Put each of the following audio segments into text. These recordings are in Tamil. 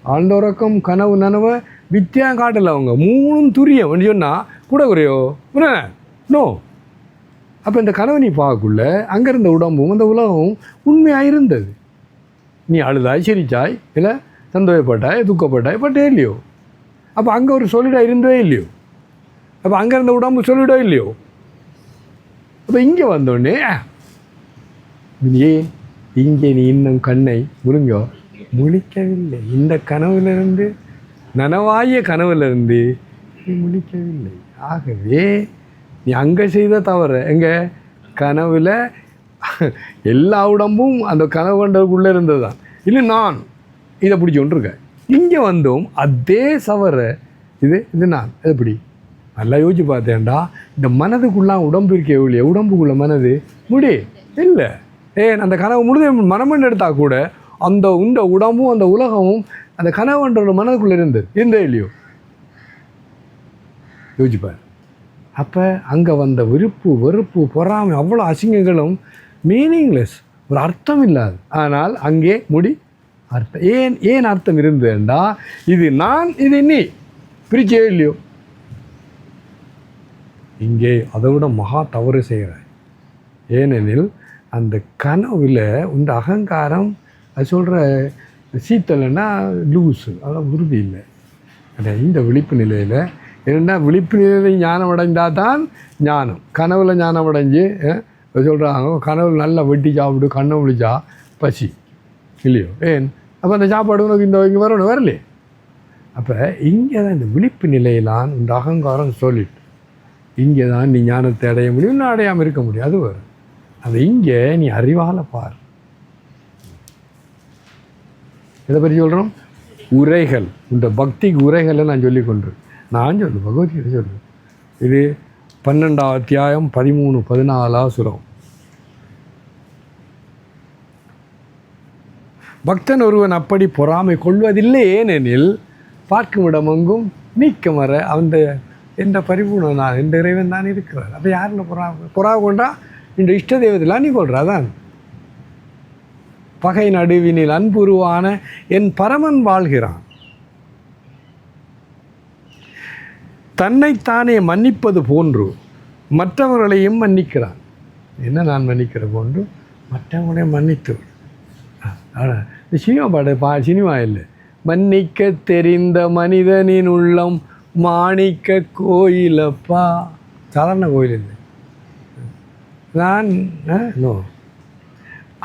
ஆழ்ந்த உறக்கம் கனவு நனவை வித்தியாசம் காட்டலை அவங்க 3 துரியம் அப்படின்னு சொன்னால் கூட குறையோ நோ. அப்போ இந்த கனவை நீ பார்க்கக்குள்ள அங்கே இருந்த உடம்பும் அந்த உலகமும் உண்மையாக இருந்தது. நீ அழுதாய் சிரிச்சாய் இல்லை சந்தோஷப்பட்டாய் துக்கப்பட்டாய் பட்டே இல்லையோ. அப்போ அங்கே ஒரு சொல்லிடாக இருந்தே இல்லையோ. அப்போ அங்கே இருந்த உடம்பு சொல்லிடோ இல்லையோ. அப்போ இங்கே வந்தோடனே ஏன் இங்கே நீ இன்னும் கண்ணை முழிக்கவில்லை. இந்த கனவுலேருந்து நனவாய கனவுலேருந்து நீ முழிக்கவில்லை. ஆகவே நீ அங்கே செய்த தவறு எங்கே கனவில் எல்லா உடம்பும் அந்த கனவு கண்டதுக்குள்ளே இருந்தது தான். இல்லை நான் இதை பிடிச்சி கொண்டிருக்கேன். இங்கே வந்தோம் அதே சவரை இது நான் எப்படி நல்லா யோசிச்சு பார்த்தேன்டா. இந்த மனதுக்குள்ளாம் உடம்பு இருக்கே இல்லையா, உடம்புக்குள்ள மனது இல்லை. அந்த கனவு முழுது மனமண்டு எடுத்தால் கூட அந்த உடம்பும் அந்த உலகமும் அந்த கனவுன்ற மனதுக்குள்ளே இருந்தே இல்லையோ. யோசிப்பார். அப்போ அங்கே வந்த விருப்பு வெறுப்பு பொறாமை அவ்வளோ அசிங்கங்களும் மீனிங்லெஸ், ஒரு அர்த்தம் இல்லாது. ஆனால் அங்கே அர்த்தம் ஏன் அர்த்தம் இருந்ததுண்டா இது நான் இது நீ பிரிச்சே இல்லையோ. இங்கே அதை விட மகா தவறு செய்கிறாய். ஏனெனில் அந்த கனவில் இந்த அகங்காரம் அது சொல்கிற சீத்தலைன்னா லூஸு, அதெல்லாம் உறுதி இல்லை. இந்த விழிப்பு நிலையில் ஏன்னா விழிப்பு நிலையில் ஞானம் அடைந்தால் தான் ஞானம். கனவில் ஞானம் அடைஞ்சு சொல்கிறாங்க கனவில் நல்லா வெட்டி சாப்பிடு கண்ணை விழிச்சா பசி இல்லையோ. அப்போ அந்த சாப்பாடு உனக்கு இங்கே வரலையே. அப்போ இங்கே தான் இந்த விழிப்பு நிலையிலான் இந்த அகங்காரம் சொல்லிட்டு இங்கே தான் நீ ஞானத்தை அடைய முடியும், இன்னும் அடையாமல் இருக்க முடியும். அது வரும். அது இங்கே நீ அறிவால் பார். எதை பற்றி சொல்கிறோம்? உரைகள். இந்த பக்திக்கு உரைகளை நான் சொல்லி கொண்டு நான் சொல்லுவேன், பகவத்கீதை சொல்லுவேன். இது 12ஆம் அத்தியாயம் 13-14 சுரம். பக்தன் ஒருவன் அப்படி பொறாமை கொள்வதில்லை, ஏனெனில் பார்க்கும் இடமெங்கும் நீக்கமற அந்த எந்த பரிபூர்ணம் நான் எந்த இறைவன் தான் இருக்கிறார். அப்போ யாரில் பொறாமை கொண்டா இந்த இஷ்ட தெய்வத்தில் நீ கொள்றா தான். பகை நடுவினில் அன்புருவான என் பரமன் வாழ்கிறான். தன்னைத்தானே மன்னிப்பது போன்று மற்றவர்களையும் மன்னிக்கிறான். என்ன நான் மன்னிக்கிற போன்று மற்றவங்களையும் மன்னித்து. சினிமா பாடு சினிமா இல்லை. மன்னிக்க தெரிந்த மனிதனின் உள்ளம் மாணிக்க கோயிலப்பா. சாதாரண கோயில் இல்லை. நான்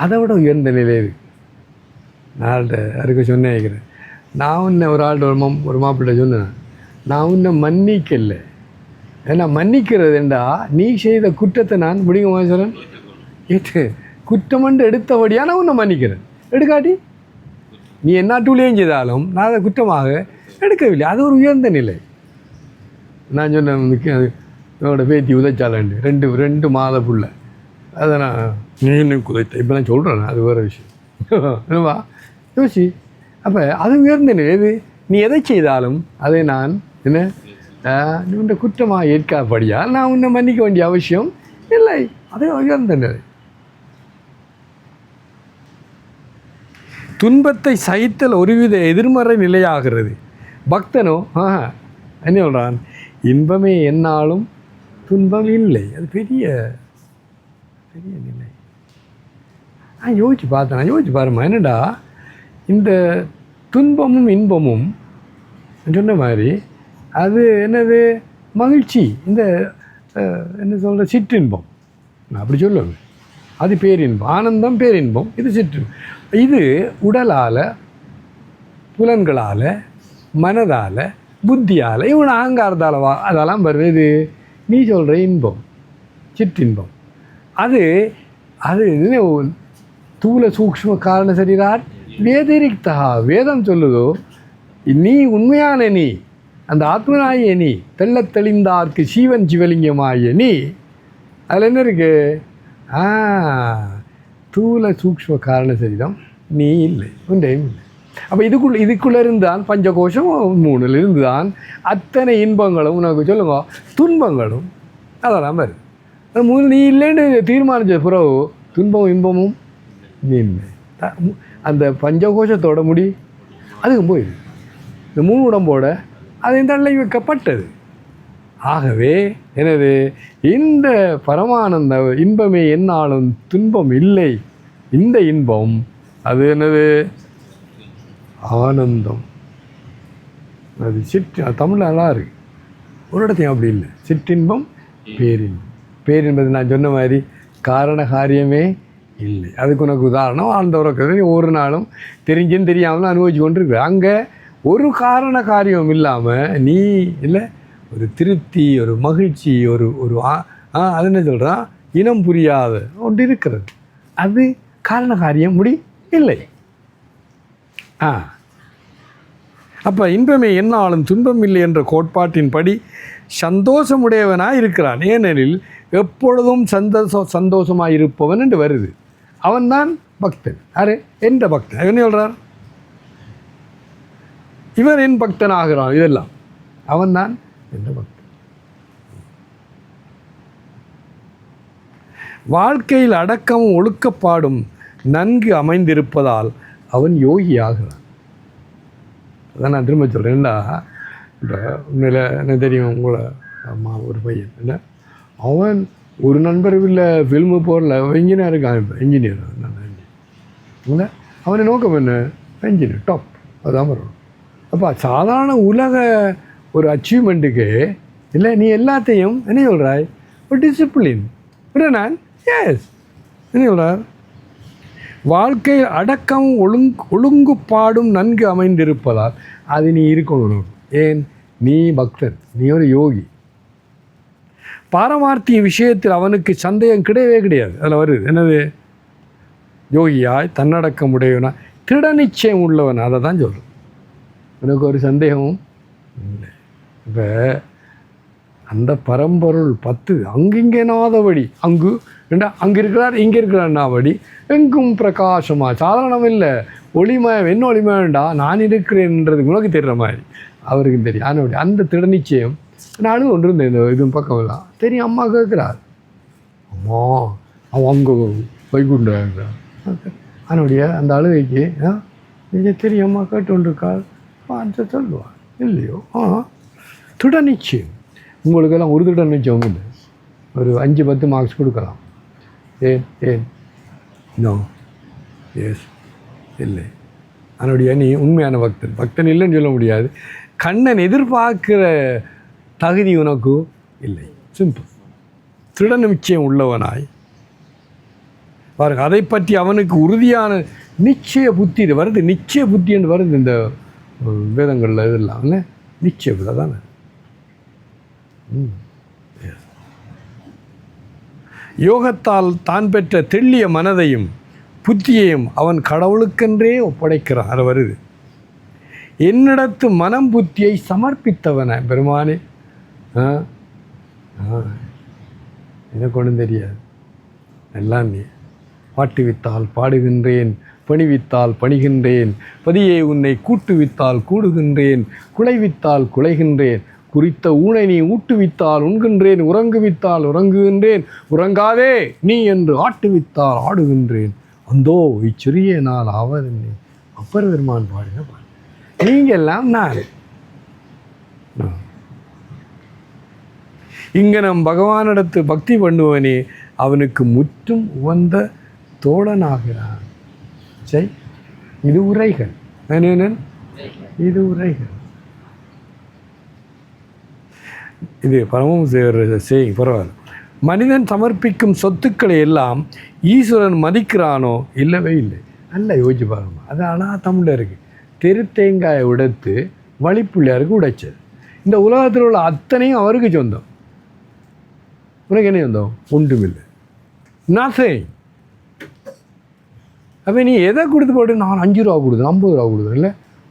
அதை விட உயர்ந்த நிலை இருக்கு. நான் அதுக்கு சொன்னேன். நான் உன்னை ஒரு ஆள்கிட்ட ஒரு மாப்பிள்ளை சொன்னேன், நான் உன்னை மன்னிக்கலை. ஏன்னா மன்னிக்கிறதுண்டா நீ செய்த குற்றத்தை நான் முடியுமா சொல்கிறேன் குற்றமண்டு எடுத்தபடியாக நான் உன்னை மன்னிக்கிறேன். எடுக்காட்டி நீ என்ன டூலையும் செய்தாலும் நான் அதை குற்றமாக எடுக்கவில்லை. அது ஒரு உயர்ந்த நிலை. நான் சொன்னேன் என்னோட பேத்தி உதைச்சாலண்டு 2 மாத புள்ள அதை நான் நீ குதைத்த இப்போ நான் சொல்கிறேன். அது வேறு விஷயம் என்னவா யோசி. அப்போ அது உயர்ந்த நிலை. எது நீ எதை செய்தாலும் அதை நான் என்ன இந்த குற்றமாக ஏற்காதபடியால் நான் உன்னை மன்னிக்க வேண்டிய அவசியம் இல்லை. அதே உயர்ந்த நிலை. துன்பத்தை சகித்தல் ஒருவித எதிர்மறை நிலையாகிறது. பக்தனோ என்ன சொல்கிறான்? இன்பமே என்னாலும் துன்பம் இல்லை. அது பெரிய பெரிய நிலை. நான் யோசிச்சு பாருமா. என்னடா இந்த துன்பமும் இன்பமும் சொன்ன மாதிரி அது என்னது மகிழ்ச்சி. இந்த என்ன சொல்கிற சிற்றின்பம் நான் அப்படி சொல்லுவேன். அது பேரின்பம். ஆனந்தம் பேரின்பம். இது சிற்றின்பம். இது உடலால் புலன்களால் மனதால் புத்தியால் இவன் அகங்காரத்தால் அதெல்லாம் வருது. இது நீ சொல்கிற இன்பம் சிற்றின்பம். அது தூல சூக்ஷ்ம காரண சரீரார் வேதிரிக்தா. வேதம் சொல்லுதோ நீ உண்மையான நீ அந்த ஆத்மனாய நீ தெள்ளத் தெளிந்தார்க்கு சீவன் சிவலிங்கமாய நீ. அதில் என்ன இருக்கு? தூல சூக்ஷ்ம காரண சரீரம் நீ இல்லை, ஒன்றையும் இல்லை. அப்போ இதுக்குள்ளே இருந்தான் பஞ்சகோஷம் 3 இருந்துதான் அத்தனை இன்பங்களும் உனக்கு சொல்லுங்க துன்பங்களும் அதெல்லாம் வருது. நீ இல்லைன்னு தீர்மானிச்ச பிறகு துன்பமும் இன்பமும் நீ இல்லை. அந்த பஞ்சகோஷத்தோட அதுக்கு போயிடுது. இந்த 3 உடம்போட அது தள்ளி வைக்கப்பட்டது. ஆகவே எனது இந்த பரமானந்த இன்பமே என்னாலும் துன்பம் இல்லை. இந்த இன்பம் அது என்னது? ஆனந்தம். அது தமிழ் நல்லா இருக்கு. ஒரு இடத்தையும் அப்படி இல்லை. சிற்றின்பம் பேரின்பம். பேரின்பது நான் சொன்ன மாதிரி காரண காரியமே இல்லை. அதுக்கு உனக்கு உதாரணம் ஆழ்ந்த உறக்கத்தை ஒவ்வொரு நாளும் தெரிஞ்சும் தெரியாமலும் அனுபவிச்சு கொண்டு இருக்கு. அங்கே ஒரு காரண காரியம் இல்லாமல் நீ இல்லை ஒரு திருப்தி, ஒரு மகிழ்ச்சி, ஒரு அது என்ன சொல்கிறான், இனம் புரியாத ஒன்று இருக்கிறது. அது காரண காரியம் இல்லை. அப்போ இன்பமே என்னாலும் துன்பம் இல்லை என்ற கோட்பாட்டின்படி சந்தோஷமுடையவனாக இருக்கிறான். ஏனெனில் எப்பொழுதும் சந்தோஷமாக இருப்பவன் என்று வருது. அவன்தான் பக்தன். யாரு? என்ற பக்தன். என்ன சொல்கிறார்? இவன் என் பக்தன் ஆகிறான். இதெல்லாம் அவன்தான் என்ற பக்தன். வாழ்க்கையில் அடக்கமும் ஒழுக்கப்பாடும் நன்கு அமைந்திருப்பதால் அவன் யோகி ஆகிறான். அதான் நான் திரும்ப சொல்கிறேன். ஏன்னா இப்போ உண்மையில் என்ன தெரியும், உங்களை அம்மா ஒரு பையன் இல்லை, அவன் ஒரு நண்பர் இல்லை ஃபில்மு போடல, இன்ஜினியர் இருக்கான். இப்போ இன்ஜினியர் இல்லை, அவனை நோக்கம் என்ன? இன்ஜினியர் டாப், அதுதான் வரும். அப்போ சாதாரண உலக ஒரு அச்சீவ்மெண்ட்டுக்கு இல்லை நீ எல்லாத்தையும் என்ன சொல்கிறாய்? ஒரு டிசிப்ளின் நான் எஸ் என்ன சொல்கிறார்? வாழ்க்கை அடக்கம் ஒழுங்குப்பாடும் நன்கு அமைந்திருப்பதால் அது நீ இருக்கணும். ஏன்? நீ பக்தன், நீ ஒரு யோகி. பாரமார்த்திய விஷயத்தில் அவனுக்கு சந்தேகம் கிடையவே கிடையாது. அதில் வருது என்னது? யோகியாய் தன்னடக்கம் உடையவனா திட நிச்சயம் உள்ளவன். அதை தான் சொல்கிறேன். எனக்கு ஒரு சந்தேகமும் இல்லை. இப்போ அந்த பரம்பொருள் 10 அங்கிங்கேனாதபடி அங்கு அங்கே இருக்கிறார் இங்கே இருக்கிறார்னாபடி எங்கும் பிரகாசமாக சாதாரணம் இல்லை ஒளிமயம். என்ன ஒளிமயம்டா? நான் இருக்கிறேன்ன்றது உனக்கு தெரிகிற மாதிரி அவருக்கு தெரியும். ஆனால் அந்த திட நிச்சயம் நானும் ஒன்று இருந்தேன். இந்த இது பக்கம்லாம் தெரியும். அம்மா கேட்குறார், அம்மா அவன் அங்கே வைகுண்டான். அதனுடைய அந்த அழுகைக்கு நீங்கள் தெரியும் அம்மா கேட்டு கொண்டிருக்காள் அந்த சொல்லுவாள் இல்லையோ? திட நிச்சயம். உங்களுக்கெல்லாம் ஒரு திட நிச்சயம் இல்லை. ஒரு 5-10 மார்க்ஸ் கொடுக்கலாம். ஏன் நோ எஸ் இல்லை. அதனுடைய நீ உண்மையான பக்தன் இல்லைன்னு சொல்ல முடியாது. கண்ணன் எதிர்பார்க்கிற தகுதி உனக்கு இல்லை. சிம்பிள். திட நிச்சயம் உள்ளவனாய் பாருங்க. அதை பற்றி அவனுக்கு உறுதியான நிச்சய புத்தி வருது. நிச்சய புத்தி என்று வருது இந்த வேதங்களில். இதெல்லாம் இல்லை நிச்சய புத்தி தானே. யோகத்தால் தான் பெற்ற தெள்ளிய மனதையும் புத்தியையும் அவன் கடவுளுக்கென்றே ஒப்படைக்கிறான். அது வருது. என்னிடத்து மனம் புத்தியை சமர்ப்பித்தவன பெருமானே. எனக்கு ஒன்றும் தெரியாது, எல்லாம் நீ. பாட்டுவித்தால் பாடுகின்றேன், பணிவித்தால் பணிகின்றேன், பதியே உன்னை கூட்டுவித்தால் கூடுகின்றேன், குலைவித்தால் குலைகின்றேன், குறித்த ஊனை நீ ஊட்டுவித்தால் உண்கின்றேன், உறங்குவித்தால் உறங்குகின்றேன், உறங்காதே நீ என்று ஆட்டுவித்தால் ஆடுகின்றேன், அந்தோ இச்சிறிய நாள் ஆவதென்னை அப்பர் பெருமான் பாடின பாடு. நீங்கெல்லாம் நான் இங்கே நம் பகவானிடத்து பக்தி பண்ணுவனே அவனுக்கு முற்றும் உவந்த தோழனாகிறான். சரி, இது உரைகள். இது உரைகள். இது பரமம் செய்ய பரவாயில்ல. மனிதன் சமர்ப்பிக்கும் சொத்துக்களை எல்லாம் ஈஸ்வரன் மதிக்கிறானோ? இல்லவே இல்லை. நல்லா யோசிச்சு பாருங்க. அது ஆனால் தமிழில் இருக்குது. தெரு தேங்காயை உடைத்து வழிப்பிள்ளையாருக்கு உடைச்சது. இந்த உலகத்தில் உள்ள அத்தனையும் அவருக்கு சொந்தம். உனக்கு என்ன சொந்தம்? ஒன்றுமில்லை. நத்திங். அப்போ நீ எதை கொடுத்து போட்டு நான் 5 ரூபா கொடுத்தேன், 50 ரூபா கொடுத்தேன், இல்லை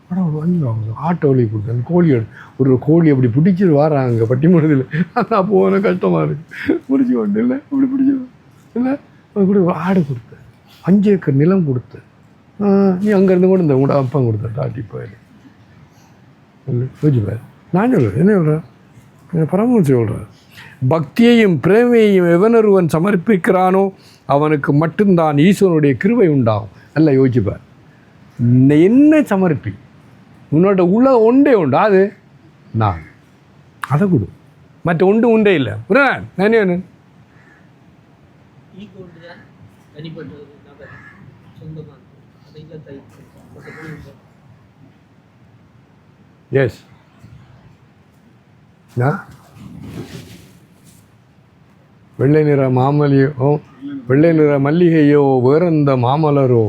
ஆனால் ஒரு 5 ரூபா கொடுத்தேன், ஆட்டோ வழி கொடுத்தேன், கோழியோடு ஒரு கோழி அப்படி பிடிச்சிட்டு வராங்க பட்டிமன்றத்தில். நான் போன கஷ்டமாக இருக்குது, முடிச்சு கொண்டு இல்லை அப்படி பிடிச்சி இல்லை கூட ஆடு கொடுத்தேன், 5 ஏக்கர் நிலம் கொடுத்தேன், நீ அங்கேருந்து கூட இந்த கூட அப்பா கொடுத்தேன் டாட்டி போயிடு இல்லை யோசிப்பார். நான் சொல்கிறேன் என்ன சொல்கிறேன்? பரமஹம்சர் சொல்கிறேன், பக்தியையும் பிரேமையையும் எவனொருவன் சமர்ப்பிக்கிறானோ அவனுக்கு மட்டும்தான் ஈஸ்வரனுடைய கிருபை உண்டாகும். நல்லா யோசிப்பார். என்ன சமர்ப்பி, உன்னோட உள்ள ஒன்றே உண்டு, அது நான். அதை கொடு. மற்ற ஒன்று உண்டே இல்லை. புரியல நானே ஒன்று எஸ் வெள்ளை நிற மாமலியோ, வெள்ளை நிற மல்லிகையோ, வேறெந்த மாமலரோ,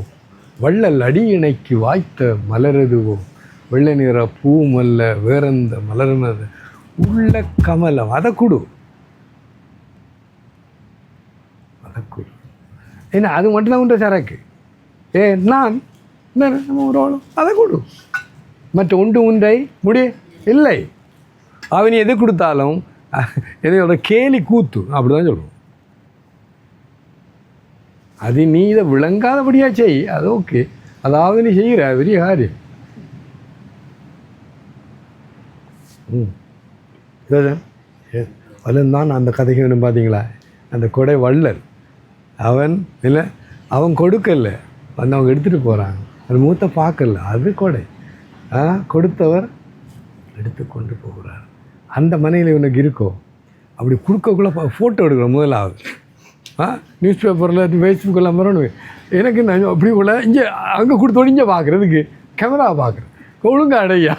வள்ளல் அடியிணைக்கு வாய்த்த மலரதுவோ, வெள்ளை நிற பூமல்ல வேறெந்த மலர்னது உள்ள கமலம். அதை கொடு, அதை கொடு. ஏன்னா அது மட்டும்தான் உண்ட சரக்கு. நான் நம்ம ஒரு ஆளும் அதை கொடு. மற்ற ஒன்று உண்டை முடி இல்லை. அவன் எது கொடுத்தாலும் என்னோட கேலி கூத்து அப்படி தான் சொல்லுவோம். அது நீ இதை விளங்காதபடியாக செய், அது ஓகே. அதாவது நீ செய்கிற பெரிய காரியம். அதுதான் அந்த கதைக்கு வேணும் பார்த்தீங்களா, அந்த கொடை வள்ளல் அவன் இல்லை, அவன் கொடுக்கல, வந்து அவங்க எடுத்துகிட்டு போகிறாங்க. அது மூத்த பார்க்கல, அது கொடை. கொடுத்தவர் எடுத்து கொண்டு போகிறார். அந்த மனையில் இவனுக்கு இருக்கோ அப்படி கொடுக்கக்குள்ள ஃபோட்டோ எடுக்கிறோம் முதலாவது. நியூஸ் பேப்பரில் ஃபேஸ்புக்கெல்லாம் வரணும். எனக்கு நான் அப்படி கூட இங்கே அங்கே கொடுத்தோடு இங்கே பார்க்குறதுக்கு கேமரா பார்க்குறேன் ஒழுங்கா அடையா.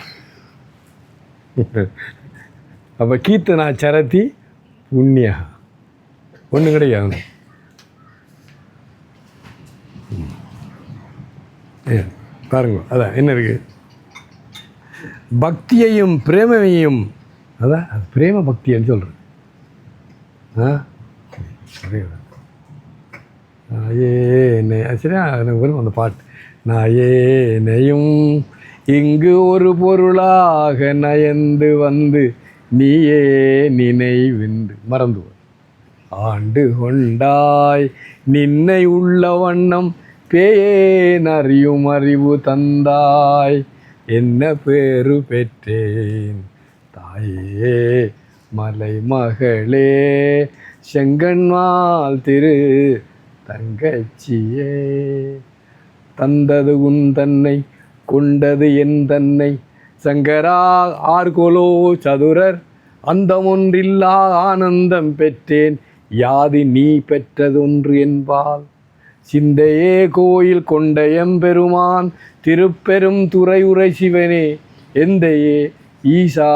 அப்போ கீர்த்தனா சரத்தி புண்ணியா ஒன்றும் கிடையாது. பாருங்க, அதான் என்ன இருக்குது, பக்தியையும் பிரேமையும். அதான் அது பிரேம பக்தின்னு சொல்கிறேன். சரியா வரும் அந்த பாட்டு. நாயேனையும் இங்கு ஒரு பொருளாக நயந்து வந்து நீயே நினைவிந்து மறந்து ஆண்டு கொண்டாய் நின்னை உள்ள வண்ணம் பேயேன் அறியும் அறிவு தந்தாய் என்ன பேரு பெற்றேன் தாயே மலை மகளே செங்கன்மால் திரு தங்கச்சியே தந்தது உன் தன்னை கொண்டது என் தன்னை சங்கரா ஆர்கொலோ சதுரர் அந்தமொன்றில்லா ஆனந்தம் பெற்றேன் யாது நீ பெற்றதொன்று என்பால் சிந்தையே கோயில் கொண்ட எம்பெருமான் திருப்பெரும் துறையுரை சிவனே எந்தையே ஈசா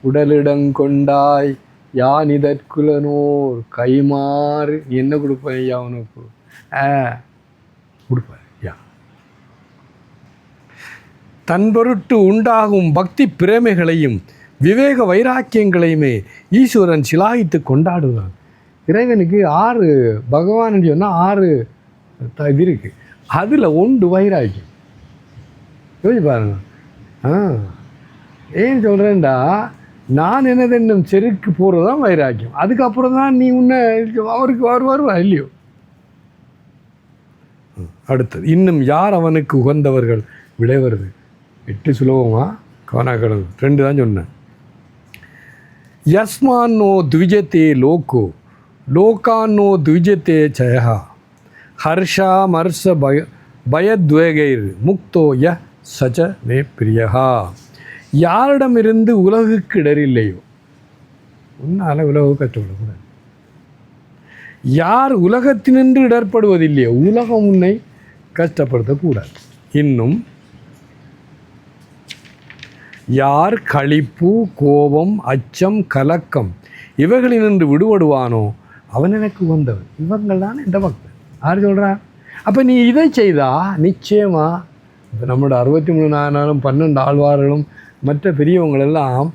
உடலிடங்கொண்டாய் யான் இதற்குலனோர் கைமாறு. நீ என்ன கொடுப்பேன் ஐயா உனக்கு? கொடுப்பேன் யா. தன் பொருட்டு உண்டாகும் பக்தி பிரேமைகளையும் விவேக வைராக்கியங்களையுமே ஈஸ்வரன் சிலாகித்து கொண்டாடுவான். இறைவனுக்கு 6 பகவான் சொன்னால் 6 இது இருக்குது. அதில் 1 வைராக்கியம். யோசிச்சு பாருங்க. ஏன் சொல்கிறேன்டா, நான் என்னதென்னும் செருக்கு போகிறது தான் வைராக்கியம். அதுக்கப்புறம் தான் நீ உன்னை அவருக்கு வருவா இல்லையோ. அடுத்தது, இன்னும் யார் அவனுக்கு உகந்தவர்கள் விடை வருது. 8 சுலபமாக கவனாக்கடல் 2 தான் சொன்னேன். யஸ்மான்னோ த்விஜத்தே லோகோ லோகான்னோ த்விஜத்தே ஜயா ஹர்ஷா மர்ஷ பயத்வேகைர் முக்தோ ய சஜ மே பிரியா. யாரிடமிருந்து உலகுக்கு இடரில்லையோ, உன்னால் உலகு கற்றுவிடக்கூடாது. யார் உலகத்தினின்று இடர்படுவதில்லையோ, உலகம் உன்னை கஷ்டப்படுத்தக்கூடாது. இன்னும் யார் களிப்பு கோபம் அச்சம் கலக்கம் இவைகளினின்று விடுபடுவானோ அவன் எனக்கு உகந்தவன். இவங்கள் தான் என்ற பக்தன். யார் சொல்கிறா? அப்போ நீ இதை செய்தா நிச்சயமாக இப்போ நம்மளோட 63 நாயனாரும் 12 ஆழ்வார்களும் மற்ற பெரியவங்களெல்லாம்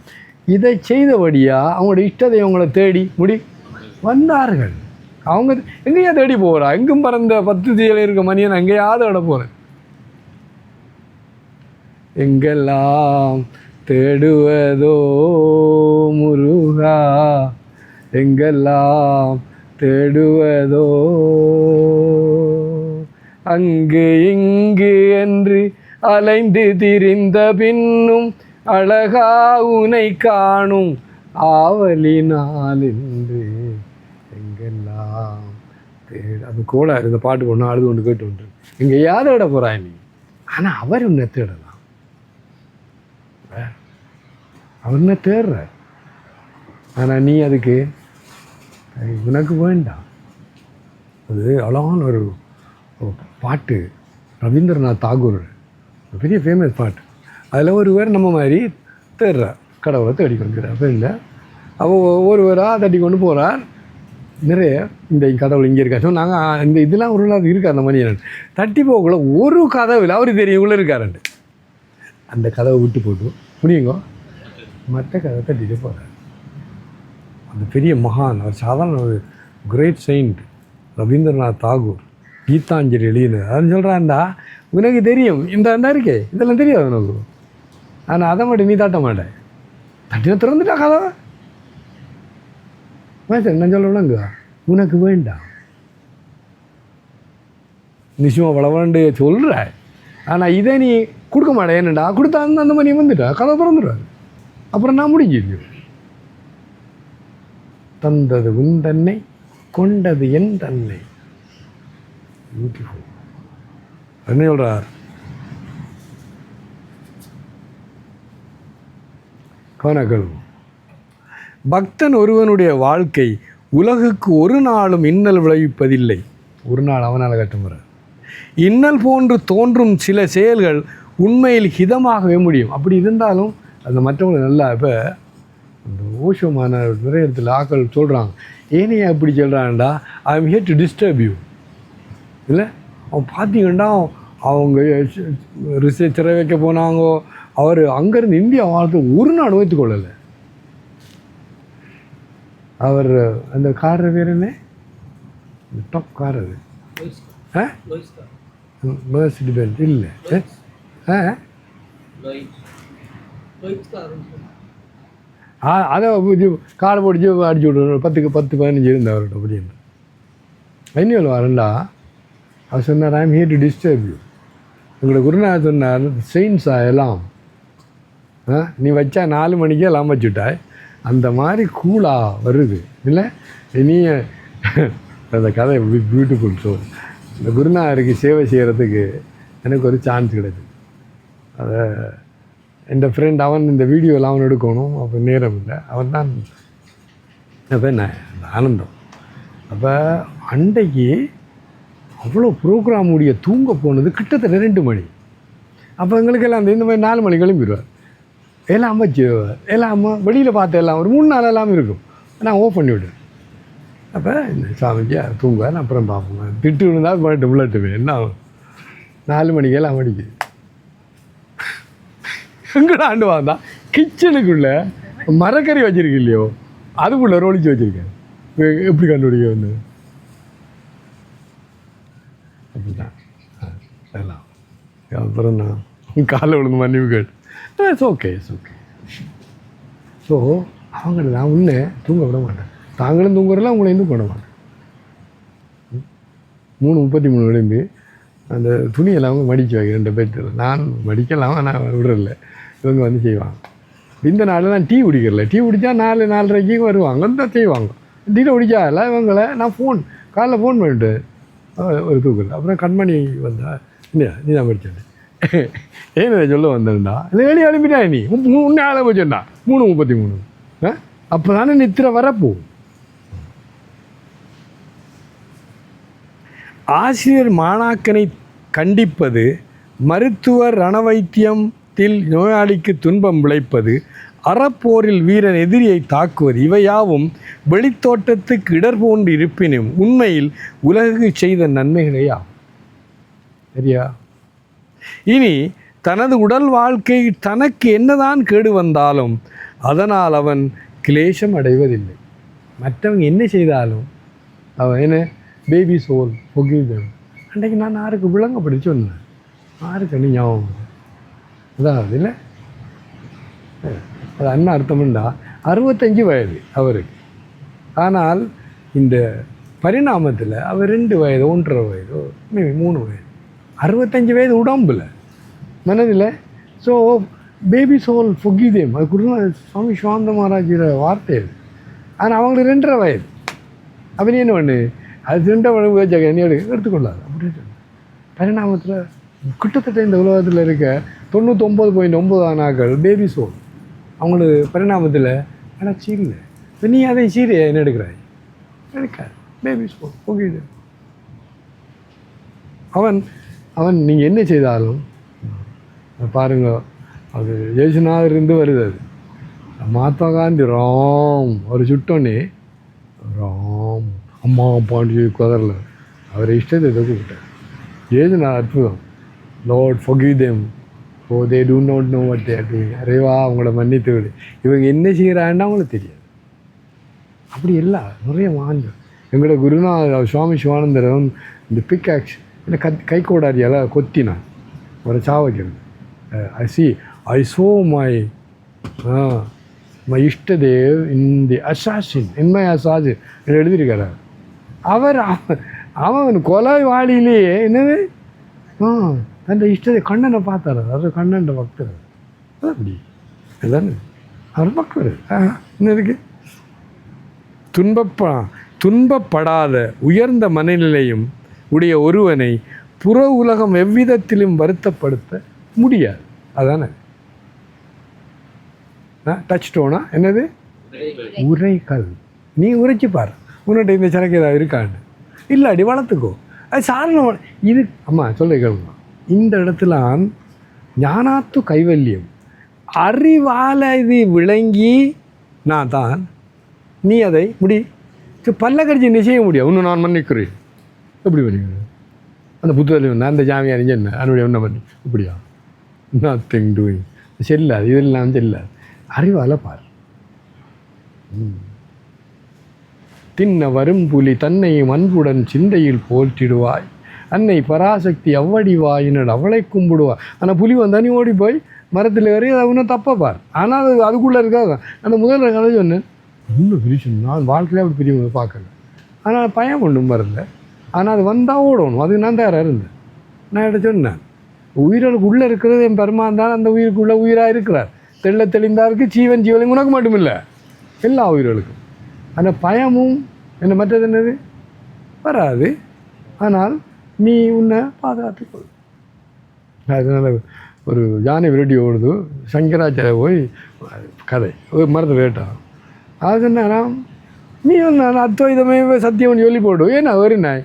இதை செய்தபடியாக அவங்களோட இஷ்ட தெய்வங்களை தேடி வந்தார்கள். அவங்க எங்கேயா தேடி போகிறா? எங்கும் பறந்த 10 தீயில் இருக்க மனிதன் எங்கேயாவது விட போகிறேன். எங்கெல்லாம் தேடுவதோ முருகா எங்கெல்லாம் தேடுவதோ அங்கு இங்கு என்று அலைந்து திரிந்த பின்னும் அழகா உனை காணும் ஆவலினால் என்று எங்கெல்லாம் அது கூட இந்த பாட்டு ஒன்று அழுது கொண்டு கேட்டு ஒன்று எங்கே யாரை விட போகிறாய் நீ. ஆனால் அவர் உன்னை தேடலாம். அவர் என்ன தேடுற, ஆனால் நீ அதுக்கு உனக்கு வேண்டாம். அது அழகான ஒரு பாட்டு, ரவீந்திரநாத் தாகூர் பெரிய ஃபேமஸ் பாட்டு. அதில் ஒருவர் நம்ம மாதிரி தேடுறார், கடவுளை தேடி கொண்டுக்கிறார். அப்போ இல்லை, அவள் ஒவ்வொருவராக தட்டி கொண்டு போகிறார். நிறைய இந்த கடவுள் இங்கே இருக்கா. ஸோ நாங்கள் இந்த இதெல்லாம் ஒரு நாள் இருக்கார். அந்த மனிதன் தட்டி போகக்குள்ள ஒரு கதவில் அவர் தெரியும் உள்ள இருக்காருண்டு. அந்த கதவை விட்டு போட்டு முடியுங்கோ, மற்ற கதவை தட்டிட்டு போகிறார். அந்த பெரிய மகான், அவர் சாதாரண ஒரு கிரேட் செயின்ட் ரவீந்திரநாத் தாகூர் கீதாஞ்சலி எழுதினார். அதுன்னு சொல்கிறான்டா, உனக்கு தெரியும் இந்த அந்த இருக்கே, இதெல்லாம் தெரியாது உனக்கு, ஆனால் அதை மட்டும் நீ தட்ட மாட்டேன். தட்டின திறந்துட்டா கதவை. நான் சொல்லணுங்க, உனக்கு வேண்டாம், நிச்சயமாக வளவண்டு சொல்கிற, ஆனால் இதை நீ கொடுக்க மாட்டேன். என்னடா கொடுத்தா அந்த மாதிரி வந்துட்டா கதை திறந்துடுவார். அப்புறம் நான் முடிஞ்சிருக்கு. தந்தது உன் தன்னை, கொண்டது என் தன்னை. பியூட்டிஃபுல். என்ன சொல்கிறார்? கவனங்கள். பக்தன் ஒருவனுடைய வாழ்க்கை உலகுக்கு ஒரு நாளும் இன்னல் விளைவிப்பதில்லை. ஒரு நாள் அவனால் கட்டுமுறை. இன்னல் போன்று தோன்றும் சில செயல்கள் உண்மையில் ஹிதமாகவே முடியும். அப்படி இருந்தாலும் அந்த மற்றவங்களை நல்லா, இப்போ இந்த ஓஷோமான நிறைய இடத்துல ஆக்கள் சொல்கிறாங்க, ஏனையா அப்படி சொல்கிறான்டா, I am here to disturb you. இல்லை, அவன் பார்த்தீங்கன்னா அவங்க ரிசர்ச்சரை வைக்க போனாங்கோ, அவர் அங்கேருந்து இந்தியா வாழ்த்து ஒரு நாள் வைத்துக்கொள்ளலை. அவர் அந்த கார் பேர் என்ன, டாப் கார் அது, மெர்சிடிஸ் பென்ஸ் இல்லை, அதை காரை போடிச்சு அடிச்சு விட்றோம். 10-15 இருந்தவர்கிட்ட அப்படின்னு என்ன வரண்டா. அவர் சொன்னார், ஐ am here to disturb you. உங்களோட குருநாதர் சொன்னார், செயின்ஸா எல்லாம் நீ வச்சா 4 மணிக்கே எல்லாம் வச்சுட்டாய், அந்த மாதிரி கூலாக வருது இல்லை நீ. அந்த கதை பியூட்டிஃபுல். ஸோ இந்த குருநாதருக்கு சேவை செய்கிறதுக்கு எனக்கு ஒரு சான்ஸ் கிடைக்குது. அதை என் ஃப்ரெண்ட் அவன் இந்த வீடியோவில் அவன் எடுக்கணும், அப்போ நேரம் இல்லை. அவன் தான் அப்போ என்ன ஆனந்தம். அப்போ அன்றைக்கு அவ்வளோ ப்ரோக்ராம் முடிய தூங்க போனது கிட்டத்தட்ட 2 மணி. அப்போ எங்களுக்கெல்லாம் இந்த மாதிரி 4 மணி கிளம்பிடுவார். எல்லாம் வச்சுருவார். எல்லாம் வெளியில் பார்த்து எல்லாம் ஒரு 3 நாள் எல்லாம் இருக்கும். நான் ஓஃப் பண்ணி விடுவேன். அப்போ இந்த சாமிக்கு தூங்குவார். அப்புறம் பார்ப்போம், திட்டு விழுந்தால் பாட்டு விளட்டுவேன். என்ன 4 மணிக்கெல்லாம் அடிக்குது. எங்கடா ஆண்டு வந்தா கிச்சனுக்குள்ளே மரக்கறி வச்சுருக்கு இல்லையோ, அதுக்குள்ளே ஒழிச்சு வச்சுருக்கேன். எப்படி கண்டுபிடிக்க வந்து அப்படிதான் எல்லாம். அப்புறம் நான் காலை விழுந்து மன்னிப்பு கேட்டு இட்ஸ் ஓகே. ஸோ அவங்கள நான் உன்னை தூங்க விட மாட்டேன். தாங்களும் தூங்குறதுல உங்களை எதுவும் பண்ண மாட்டேன். 3:33 விளம்பி அந்த துணியெல்லாம் அவங்க மடித்து வைக்க 2 பேர்த்தில். நான் மடிக்கலாம், நான் விடுறதில்ல. இவங்க வந்து செய்வாங்க. இந்த நாளில் நான் டீ குடிக்கிறல. டீ குடித்தா 4-4:30 வருவாங்க, தான் செய்வாங்க. டீ குடிச்சா இல்லை இவங்களை நான் காலைல ஃபோன் பண்ணிவிட்டு ஒரு தூக்குறது. அப்புறம் கண்மணி வந்தா, இல்லையா நீ தான் படித்தேன், ஏன் சொல்ல வந்தேன்டா, இல்லை வெளியே அனுப்பிட்டா நீ முன்னே ஆளை போச்சேன்டா 3:33. அப்போ தானே நித்திர வரப்போ. ஆசிரியர் மாணாக்கனை கண்டிப்பது, மருத்துவர் ரணவைத்தியத்தில் நோயாளிக்கு துன்பம் விளைப்பது, அறப்போரில் வீரன் எதிரியை தாக்குவது, இவையாவும் வெளித்தோட்டத்துக்கு இடர் போன்று இருப்பினும் உண்மையில் உலகுக்கு செய்த நன்மைகளையா. சரியா? இனி தனது உடல் வாழ்க்கை தனக்கு என்னதான் கேடு வந்தாலும் அதனால் அவன் கிளேசம் அடைவதில்லை. மற்றவங்க என்ன செய்தாலும் அவன் என்ன பேபி சோல் பொகிதம். அன்றைக்கு நான் யாருக்கு விளங்கப்படி சொன்னேன், யாருக்கு அண்ணி ஞாபகம் அதான் அது இல்லை. அது என்ன அர்த்தம்ண்டா 65 வயது அவருக்கு. ஆனால் இந்த பரிணாமத்தில் அவர் 2 வயது 1.5 வயது 3 வயது 65 வயது உடம்பில் மனதில். ஸோ பேபி சோல் ஃபொகிதேம், அது குருநாத சுவாமி சிவானந்த மகாராஜோட வார்த்தை அது. ஆனால் அவங்களுக்கு 2.5 வயது. அப்போ நீ என்ன பண்ணு, அது 2 வயது நீ எடுத்துக்கொள்ளாது அப்படின்னு சொன்ன. பரிணாமத்தில் கிட்டத்தட்ட இந்த உலகத்தில் இருக்க 99.9 ஆனாக்கள் பேபி சோல். அவங்களுக்கு பரிணாமத்தில் வளர்ச்சி இல்லை. இப்போ நீ அதை சீரிய என்ன எடுக்கிறாய்? எடுக்காது. பேபி சோல் போகிது. அவன் அவன் நீங்கள் என்ன செய்தாலும் பாருங்க, அது ஜெயசுநாதர் வருது. அது மகாத்மா காந்தி ராம் அவர் சுட்டோன்னே ராம் அம்மா அப்பான்னு குதரில் அவரை இஷ்டத்தை தொகுக்கிட்டார். ஜெயசுநாதர் அற்புதம். Lord forgive them for they do not know what they are doing. அறைவா அவங்கள மன்னித்து விடு. இவங்க என்ன செய்கிறான்னு அவங்களுக்கு தெரியாது. அப்படி எல்லாம் நிறைய மாஞ்சம். எங்களோட குருநாதர் சுவாமி சிவானந்தரன் இந்த பிக்காக்ஸ் என்ன கை கோடாரியால் கொத்தினான் அவரை சாவக்கிறது. ஐ சோ மை இஷ்டதேவ் இந்த அசாசின் என்மை அசாசின் எழுதியிருக்கார். அவன் கொலை வாளியிலேயே என்னது தன் இஷ்டத்தை கண்ணனை பார்த்தார். அது கண்ணன் பக்தர். அது அப்படி அதுதானே அவர் பக்தர். என்ன இருக்கு? துன்பப்படாத உயர்ந்த மனநிலையும் உடைய ஒருவனை புற உலகம் எவ்விதத்திலும் வருத்தப்படுத்த முடியாது. அதானே டச் ஸ்டோனா என்னது? உரைக்கல். நீ உரைச்சி பார் உன்னிட்ட இந்த சரக்கு ஏதாவது இருக்கான்னு. இல்லாடி வளர்த்துக்கோ. அது சாரணம். இது அம்மா சொல்ல கேளுங்க. இந்த இடத்துல ஞானாத்து கைவல்யம் அறிவால் இது விளங்கி நான் தான் நீ அதை முடி பல்ல கடிச்சு என்ன செய்ய முடியும்? இன்னும் நான் மன்னிக்கிறேன். எப்படி பண்ணிக்கிறேன்? அந்த புத்தகத்தில் வந்து அந்த ஜாமியா அறிஞ்சு என்ன அதனுடைய ஒன்றை பண்ணி இப்படியா நத்திங் டூயிங் செல்லாது. இதெல்லாம் செல்லாது. அறிவால் பார். தின்ன வரும் புலி தன்னையும் அன்புடன் சிந்தையில் போற்றிடுவாய். அன்னை பராசக்தி அவ்வடிவாயினோட அவளை கும்பிடுவா. ஆனால் புலி வந்தால் நீ ஓடி போய் மரத்தில் ஏறி அதை இன்னும் தப்ப பார். ஆனால் அது அதுக்குள்ளே இருக்காது. அந்த முதல்ல கதை சொன்னேன் இன்னும் பிரிச்சு நான் வாழ்க்கையில் அப்படி பிரிவு பார்க்கல. ஆனால் பயம் ஒன்றும் வரல. ஆனால் அது வந்தால் ஓடணும். அது நான் தயாராக இருந்தேன். நான் எடுத்து சொன்னேன் உயிர்களுக்கு உள்ளே இருக்கிறது என் பெருமாந்தான் அந்த உயிருக்குள்ளே உயிராக இருக்கிறார். தெளிந்தாருக்கு ஜீவன் ஜீவனும் உனக்கு மட்டும் இல்லை எல்லா உயிர்களுக்கும். அந்த பயமும் என்ன மற்றது என்னது வராது. ஆனால் நீ உன்னை பாதுகாத்துக்கொள். அதனால் ஒரு யானை விரட்டி ஓடுது. சங்கராச்சாரிய போய் கதை ஒரு மரத்தை வேட்டான். அது என்ன நீ நான் அத்வைதமே சத்தியம் சொல்லி போடு. ஏன்னா ஒரு நாய்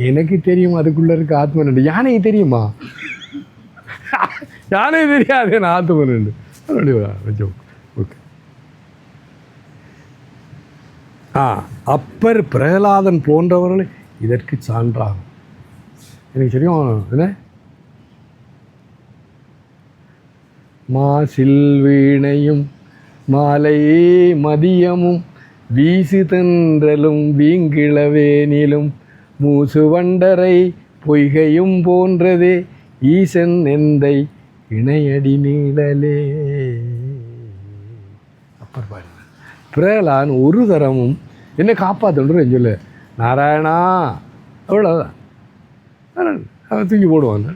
எனக்கு தெரியும் அதுக்குள்ளே இருக்க ஆத்மனண்டு. யானைக்கு தெரியுமா? யானை தெரியாது நான் ஆத்மனண்டு. ஓகே. அப்பர் பிரகலாதன் போன்றவர்கள் இதற்கு சான்றாகும். எனக்கு தெரியும் என்ன மாசில் வீணையும் மாலை மதியமும் வீசு தென்றலும் வீங்கிளவேனிலும் மூசு வண்டரை பொய்கையும் போன்றதே ஈசன் எந்தை இணையடி நீளலே. அப்பர் பாருங்க. பிரகலான் ஒரு தரமும் என்ன காப்பாற்றுன்ற சொல்லு நாராயணா அவ்வளோதான். அவன் தூக்கி போடுவாங்க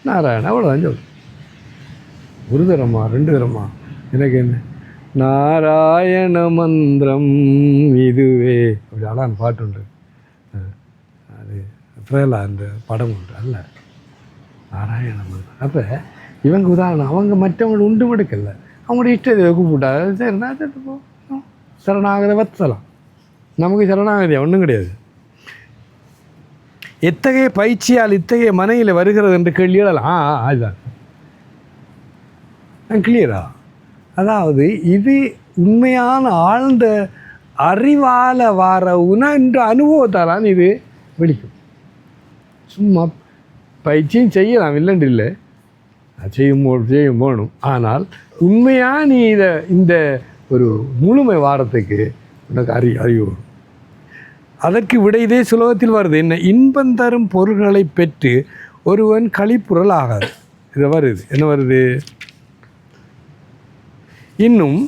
நாராயணா அவ்வளோதான் சொல்லு. ஒரு தரமா 2 தரமா எனக்கு என்ன நாராயண மந்திரம் இதுவே அப்படி அழகான பாட்டு உண்டு. அது பிரகலான் அந்த படம் உண்டு அல்ல நாராயண மந்திரம். அப்போ இவங்க உதாரணம் அவங்க மற்றவங்களை உண்டு மடுக்கல. அவங்களோட இஷ்டத்தை கூப்பிட்டா சரி நான் போ சரணாகத வத்தலாம். நமக்கு சரணாகதியா ஒன்றும் கிடையாது. எத்தகைய பயிற்சியால் இத்தகைய மனையில் வருகிறது என்று கேள்வி எழலாம். அதுதான் கிளியரா. அதாவது இது உண்மையான ஆழ்ந்த அறிவால் வர உணர்ந்த அனுபவத்தாலான் இது வெளிக்கும். சும்மா பயிற்சியும் செய்யலாம் இல்லைன்னு இல்லை, செய்யும் போகணும். ஆனால் உண்மையாக நீ இந்த ஒரு முழுமை வாரத்துக்கு உனக்கு அறிவு. அதற்கு விட இதே சுலோகத்தில் வருது. என்ன இன்பம் தரும் பொருள்களை பெற்று ஒருவன் களிப்புறல் ஆகாது. இது வருது என்ன வருது இன்னும்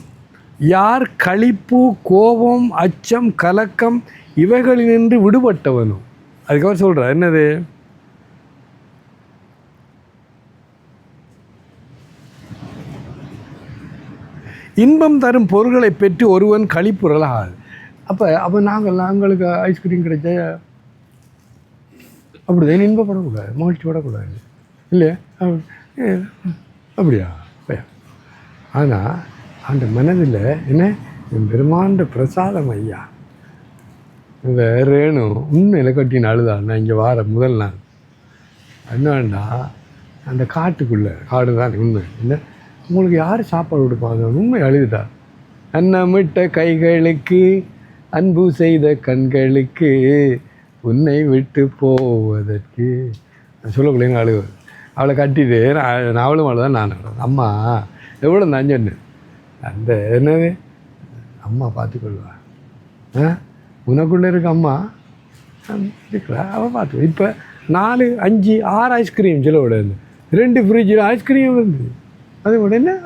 யார் களிப்பு கோபம் அச்சம் கலக்கம் இவைகளினின்று விடுபட்டவனும். அதுக்கப்புறம் சொல்கிறார் என்னது இன்பம் தரும் பொருள்களை பெற்று ஒருவன் களிப்புறலாகாது. அப்போ நாங்களுக்கு ஐஸ்கிரீம் கிடைச்ச அப்படிதான் இன்பப்படக்கூடாது, மகிழ்ச்சி படக்கூடாது இல்லையா? அப்படியா ஆனால் அந்த மனதில் என்ன என் பெருமாண்ட பிரசாதம் ஐயா. இந்த ரேணு உண்மையில் கட்டின்னு அழுதான். நான் இங்கே வார முதல் நாள் என்னண்டா அந்த காட்டுக்குள்ளே காடு தான் உண்மை என்ன உங்களுக்கு யார் சாப்பாடு கொடுப்பாங்க உண்மை அழுதுட்டா. அன்னமிட்ட கைகளுக்கு அன்பு செய்த கண்களுக்கு உன்னை விட்டு போவதற்கு சொல்லக்குள்ளேன்னு அழுவது. அவளை கட்டிட்டு நான் அவளும் அழுதான் நான் அம்மா எவ்வளோ நஞ்சன்னு அந்த என்னது அம்மா பார்த்துக்கொள்வா. உனக்குள்ளே இருக்க அம்மா இருக்கிறா அவள் பார்த்துக்கோ. இப்போ 4, 5, 6 ஐஸ்கிரீம் சில விட 2 ஃப்ரிட்ஜில் ஐஸ்கிரீம் வந்து அது உடனே